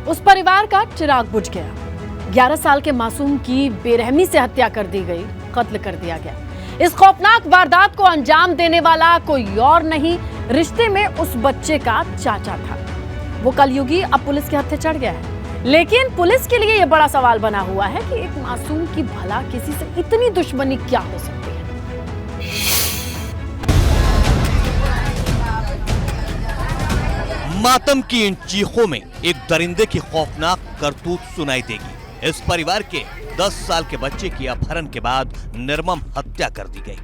उस परिवार का चिराग बुझ गया। 11 साल के मासूम की बेरहमी से हत्या कर दी गई, कत्ल कर दिया गया। इस खौफनाक वारदात को अंजाम देने वाला कोई और नहीं, रिश्ते में उस बच्चे का चाचा था। वो कलयुगी अब पुलिस के हत्थे चढ़ गया है। लेकिन पुलिस के लिए यह बड़ा सवाल बना हुआ है कि एक मासूम की भला किसी से इतनी दुश्मनी क्या हो सकती है। मातम की इन चीखों में एक दरिंदे की खौफनाक करतूत सुनाई देगी। इस परिवार के 10 साल के बच्चे की अपहरण के बाद निर्मम हत्या कर दी गई।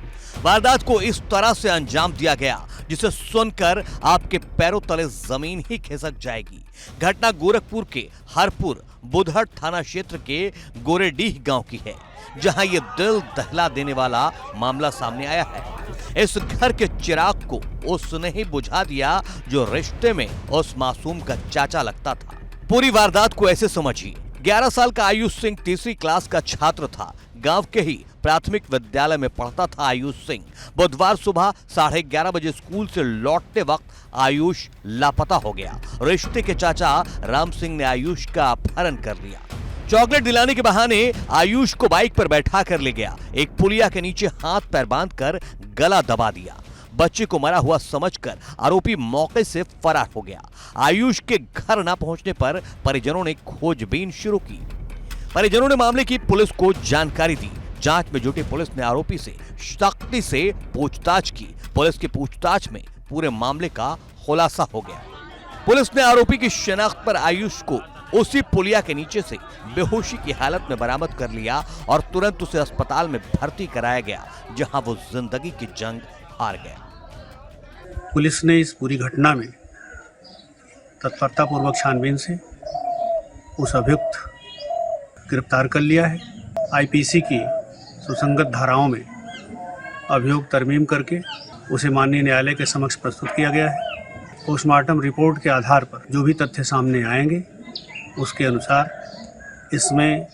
वारदात को इस तरह से अंजाम दिया गया जिसे सुनकर आपके पैरों तले जमीन ही खिसक जाएगी। घटना गोरखपुर के हरपुर बुधहट थाना क्षेत्र के गोरेडीह गांव की है, जहां ये दिल दहला देने वाला मामला सामने आया है। इस घर के चिराग को उसने ही बुझा दिया जो रिश्ते में उस मासूम का चाचा लगता था। पूरी वारदात को ऐसे समझिए, 11 साल का आयुष सिंह तीसरी क्लास का छात्र था। गांव के ही प्राथमिक विद्यालय में पढ़ता था आयुष सिंह। बुधवार सुबह 11:30 बजे स्कूल से लौटते वक्त आयुष लापता हो गया। रिश्ते के चाचा राम सिंह ने आयुष का अपहरण कर लिया। चॉकलेट दिलाने के बहाने आयुष को बाइक पर बैठा कर ले गया। एक पुलिया के नीचे हाथ पैर बांधकर गला दबा दिया। बच्चे को मरा हुआ समझकर आरोपी मौके से फरार हो गया। आयुष के घर न पहुंचने पर परिजनों ने खोजबीन शुरू की। परिजनों ने मामले की पुलिस को जानकारी दी। जांच में जुटी पुलिस ने आरोपी से सख्ती से पूछताछ की। पुलिस की पूछताछ में पूरे मामले का खुलासा हो गया। पुलिस ने आरोपी की शिनाख्त पर आयुष को उसी पुलिया के नीचे से बेहोशी की हालत में बरामद कर लिया और तुरंत उसे अस्पताल में भर्ती कराया गया, जहां वो जिंदगी की जंग हार गया। पुलिस ने इस पूरी घटना में तत्परतापूर्वक छानबीन से उस अभियुक्त गिरफ्तार कर लिया है। आईपीसी की सुसंगत धाराओं में अभियोग तरमीम करके उसे माननीय न्यायालय के समक्ष प्रस्तुत किया गया है। पोस्टमार्टम रिपोर्ट के आधार पर जो भी तथ्य सामने आएंगे उसके अनुसार इसमें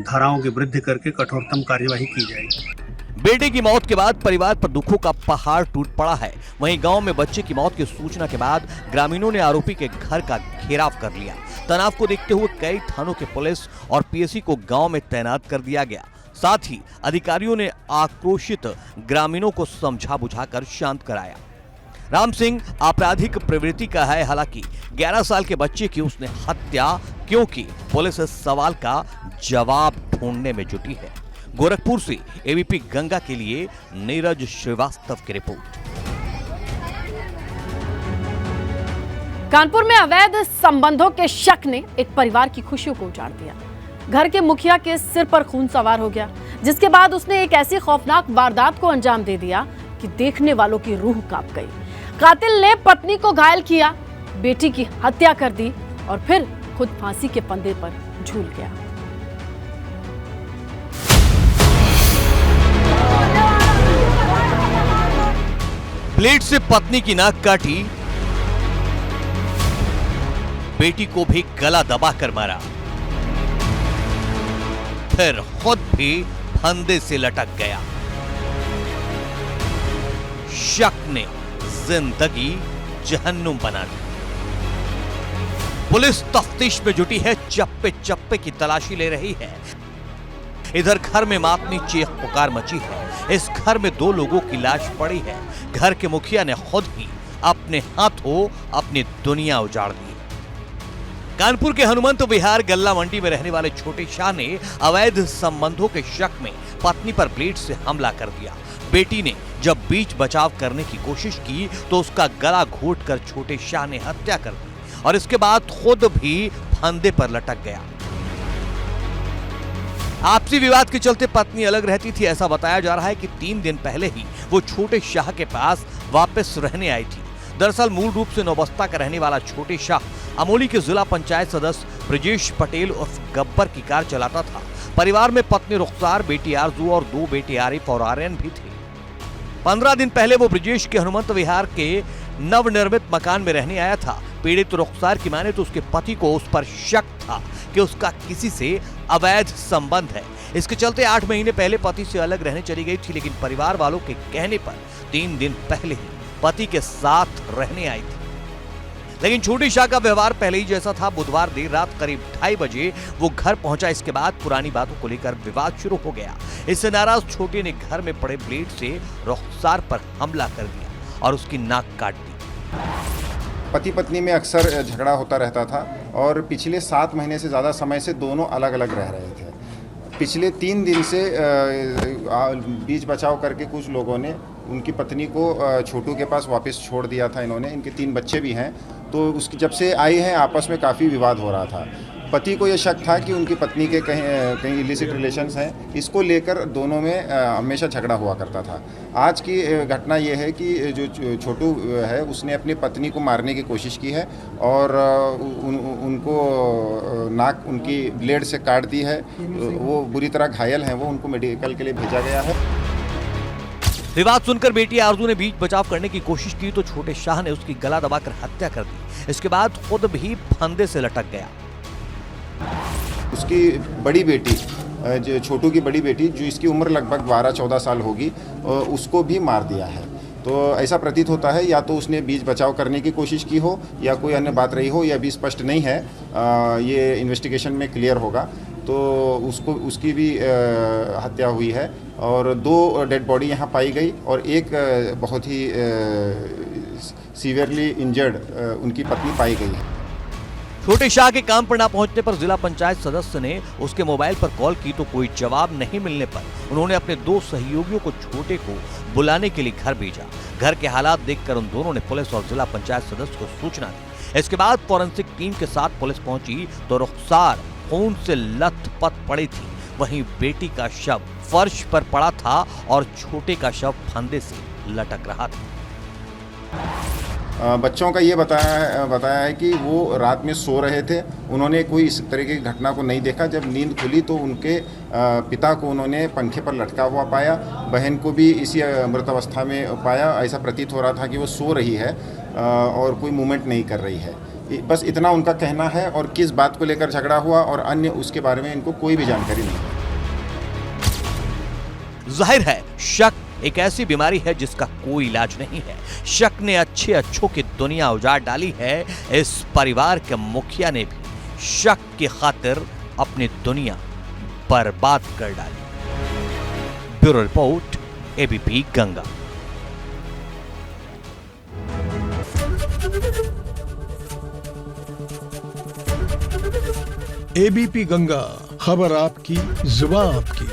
धाराओं की वृद्धि करके कठोरतम कार्यवाही की जाएगी। बेटे की मौत के बाद परिवार पर दुखों का पहाड़ टूट पड़ा है। वहीं गांव में बच्चे की मौत की सूचना के बाद ग्रामीणों ने आरोपी के घर का घेराव कर लिया। तनाव को देखते हुए कई थानों के पुलिस और पीएससी को गांव में तैनात कर दिया गया। साथ ही अधिकारियों ने आक्रोशित ग्रामीणों को समझा बुझाकर शांत कराया। राम सिंह आपराधिक प्रवृत्ति का है, हालांकि 11 साल के बच्चे की उसने हत्या क्यों की, पुलिस इस सवाल का जवाब ढूंढने में जुटी है। गोरखपुर से एबीपी गंगा के लिए नीरज श्रीवास्तव की रिपोर्ट। कानपुर में अवैध संबंधों के शक ने एक परिवार की खुशियों को उजाड़ दिया। घर के मुखिया के सिर पर खून सवार हो गया, जिसके बाद उसने एक ऐसी खौफनाक वारदात को अंजाम दे दिया कि देखने वालों की रूह कांप गई। कातिल ने पत्नी को घायल किया, बेटी की हत्या कर दी और फिर खुद फांसी के फंदे पर झूल गया। ब्लेड से पत्नी की नाक काटी, बेटी को भी गला दबाकर मारा, फिर खुद भी फंदे से लटक गया। शक ने जिंदगी जहन्नुम बना दी। पुलिस तफ्तीश में जुटी है, चप्पे चप्पे की तलाशी ले रही है। इधर घर में मातमी चीख पुकार मची है। इस घर में 2 लोगों की लाश पड़ी है। घर के मुखिया ने खुद ही अपने हाथों अपनी दुनिया उजाड़ दी। कानपुर के हनुमंत विहार गल्ला मंडी में रहने वाले छोटे शाह ने अवैध संबंधों के शक में पत्नी पर ब्लेड से हमला कर दिया। बेटी ने जब बीच बचाव करने की कोशिश की तो उसका गला घोंटकर छोटे शाह ने हत्या कर दी और इसके बाद खुद भी फंदे पर लटक गया। आपसी विवाद के चलते पत्नी अलग रहती थी। ऐसा बताया जा रहा है कि 3 दिन पहले ही वो छोटे शाह के पास वापस रहने आई थी। दरअसल मूल रूप से नौबस्ता का रहने वाला छोटे शाह अमोली के जिला पंचायत सदस्य ब्रजेश पटेल उर्फ गब्बर की कार चलाता था। परिवार में पत्नी रुखसार, बेटी आरजू और 2 बेटे आरिफ और आर्यन भी थे। 15 दिन पहले वो ब्रजेश के हनुमंत विहार के नवनिर्मित मकान में रहने आया था। पीड़ित रुखसार की माने तो उसके पति को उस पर शक था कि उसका किसी से अवैध संबंध है। इसके चलते 8 महीने पहले पति से अलग रहने चली गई थी, लेकिन परिवार वालों के कहने पर 3 दिन पहले ही पति के साथ रहने आई थी। लेकिन छोटे शाह का व्यवहार पहले ही जैसा था। बुधवार देर रात करीब 2:30 बजे वो घर पहुंचा। इसके बाद पुरानी बातों को लेकर विवाद शुरू हो गया। इससे नाराज छोटे ने घर में पड़े ब्लेड से रुखसार पर हमला कर दिया और उसकी नाक काट दी। पति पत्नी में अक्सर झगड़ा होता रहता था और पिछले 7 महीने से ज़्यादा समय से दोनों अलग अलग रह रहे थे। पिछले 3 दिन से बीच बचाव करके कुछ लोगों ने उनकी पत्नी को छोटू के पास वापस छोड़ दिया था। इन्होंने, इनके 3 बच्चे भी हैं, तो उसकी जब से आई हैं आपस में काफ़ी विवाद हो रहा था। पति को ये शक था कि उनकी पत्नी के कहीं इलिसिट रिलेशंस हैं। इसको लेकर दोनों में हमेशा झगड़ा हुआ करता था। आज की घटना ये है कि जो छोटू है उसने अपनी पत्नी को मारने की कोशिश की है और उनको नाक उनकी ब्लेड से काट दी है। वो बुरी तरह घायल हैं, वो उनको मेडिकल के लिए भेजा गया है। विवाद सुनकर बेटी आरजू ने बीच बचाव करने की कोशिश की तो छोटे शाह ने उसकी गला दबाकर हत्या कर दी। इसके बाद खुद भी फंदे से लटक गया। उसकी बड़ी बेटी, जो छोटू की बड़ी बेटी, जो इसकी उम्र लगभग 12-14 साल होगी, उसको भी मार दिया है। तो ऐसा प्रतीत होता है या तो उसने बीच बचाव करने की कोशिश की हो या कोई अन्य बात रही हो, यह भी स्पष्ट नहीं है। ये इन्वेस्टिगेशन में क्लियर होगा। तो उसकी भी हत्या हुई है और 2 डेड बॉडी यहाँ पाई गई और एक बहुत ही सीवियरली इंजर्ड उनकी पत्नी पाई गई है। छोटे शाह के काम पर ना पहुंचने पर जिला पंचायत सदस्य ने उसके मोबाइल पर कॉल की तो कोई जवाब नहीं मिलने पर उन्होंने अपने 2 सहयोगियों को छोटे को बुलाने के लिए घर भेजा। घर के हालात देखकर उन दोनों ने पुलिस और जिला पंचायत सदस्य को सूचना दी। इसके बाद फॉरेंसिक टीम के साथ पुलिस पहुंची तो रुखसार खून से लथपथ पड़ी थी। वहीं बेटी का शव फर्श पर पड़ा था और छोटे का शव फंदे से लटक रहा था। बच्चों का ये बताया है कि वो रात में सो रहे थे। उन्होंने कोई इस तरह की घटना को नहीं देखा। जब नींद खुली तो उनके पिता को उन्होंने पंखे पर लटका हुआ पाया। बहन को भी इसी मृत अवस्था में पाया। ऐसा प्रतीत हो रहा था कि वो सो रही है और कोई मूवमेंट नहीं कर रही है। बस इतना उनका कहना है और किस बात को लेकर झगड़ा हुआ और अन्य उसके बारे में इनको कोई भी जानकारी नहीं है। जाहिर है शक एक ऐसी बीमारी है जिसका कोई इलाज नहीं है। शक ने अच्छों की दुनिया उजाड़ डाली है। इस परिवार के मुखिया ने भी शक की खातिर अपनी दुनिया बर्बाद कर डाली। Bureau report, ABP Ganga. ABP Ganga, खबर आपकी, जुबान आपकी।